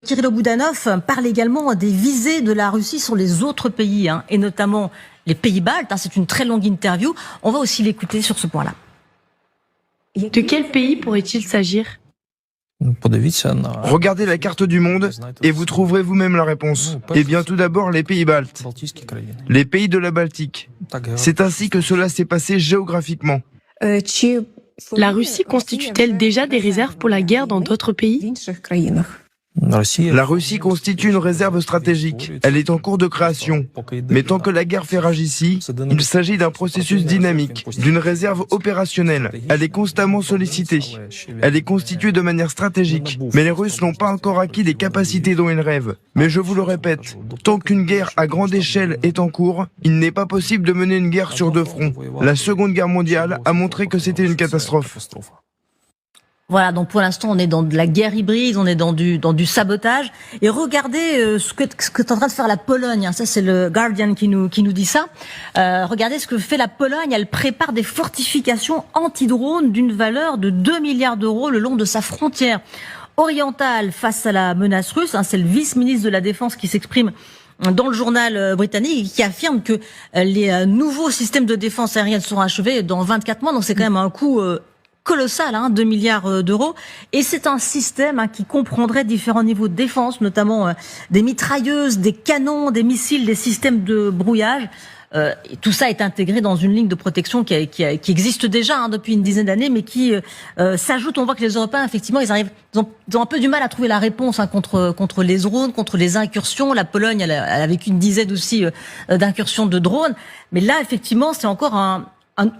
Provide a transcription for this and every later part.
Kirill Boudanov parle également des visées de la Russie sur les autres pays, et notamment les pays baltes. C'est une très longue interview. On va aussi l'écouter sur ce point-là. De quel pays pourrait-il s'agir ? Regardez la carte du monde et vous trouverez vous-même la réponse. Eh bien, tout d'abord, les pays baltes, les pays de la Baltique. C'est ainsi que cela s'est passé géographiquement. La Russie constitue-t-elle déjà des réserves pour la guerre dans d'autres pays ? La Russie constitue une réserve stratégique. Elle est en cours de création. Mais tant que la guerre fait rage ici, il s'agit d'un processus dynamique, d'une réserve opérationnelle. Elle est constamment sollicitée. Elle est constituée de manière stratégique. Mais les Russes n'ont pas encore acquis des capacités dont ils rêvent. Mais je vous le répète, tant qu'une guerre à grande échelle est en cours, il n'est pas possible de mener une guerre sur deux fronts. La Seconde Guerre mondiale a montré que c'était une catastrophe. Voilà, donc pour l'instant, on est dans de la guerre hybride, on est dans du sabotage. Et regardez ce que est en train de faire la Pologne. Ça, c'est le Guardian qui nous dit ça. Regardez ce que fait la Pologne. Elle prépare des fortifications anti-drones d'une valeur de 2 milliards d'euros le long de sa frontière orientale face à la menace russe. C'est le vice-ministre de la Défense qui s'exprime dans le journal britannique, qui affirme que les nouveaux systèmes de défense aérienne seront achevés dans 24 mois. Donc c'est quand même un coût colossal, 2 milliards d'euros. Et c'est un système qui comprendrait différents niveaux de défense, notamment des mitrailleuses, des canons, des missiles, des systèmes de brouillage. Et tout ça est intégré dans une ligne de protection qui existe déjà depuis une dizaine d'années, mais qui s'ajoute. On voit que les Européens, effectivement, ils ont un peu du mal à trouver la réponse contre les drones, contre les incursions. La Pologne, elle a vécu une dizaine aussi d'incursions de drones. Mais là, effectivement, c'est encore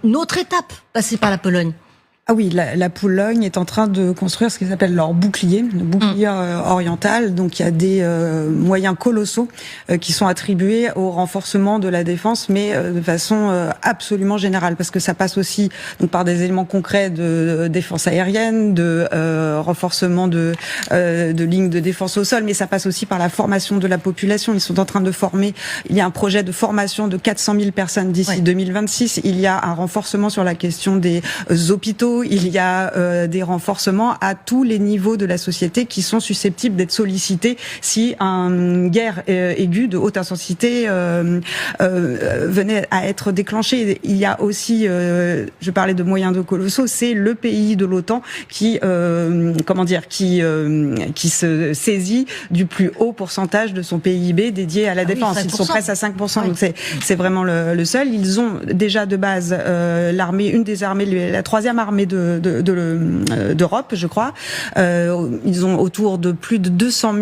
une autre étape passée par la Pologne. Ah oui, la Pologne est en train de construire ce qu'ils appellent leur bouclier, le bouclier oriental. Donc il y a des moyens colossaux qui sont attribués au renforcement de la défense, mais de façon absolument générale, parce que ça passe aussi donc par des éléments concrets de défense aérienne, de renforcement de lignes de défense au sol, mais ça passe aussi par la formation de la population. Ils sont en train de former. Il y a un projet de formation de 400 000 personnes d'ici 2026. Il y a un renforcement sur la question des hôpitaux. Il y a des renforcements à tous les niveaux de la société qui sont susceptibles d'être sollicités si une guerre aiguë de haute intensité venait à être déclenchée. Il y a aussi, je parlais de moyens de colossaux, c'est le pays de l'OTAN qui se saisit du plus haut pourcentage de son PIB dédié à la défense. Oui, ils sont presque à 5%, donc c'est vraiment le seul. Ils ont déjà de base l'armée, une des armées, la troisième armée d'Europe, je crois. Ils ont autour de plus de 200 000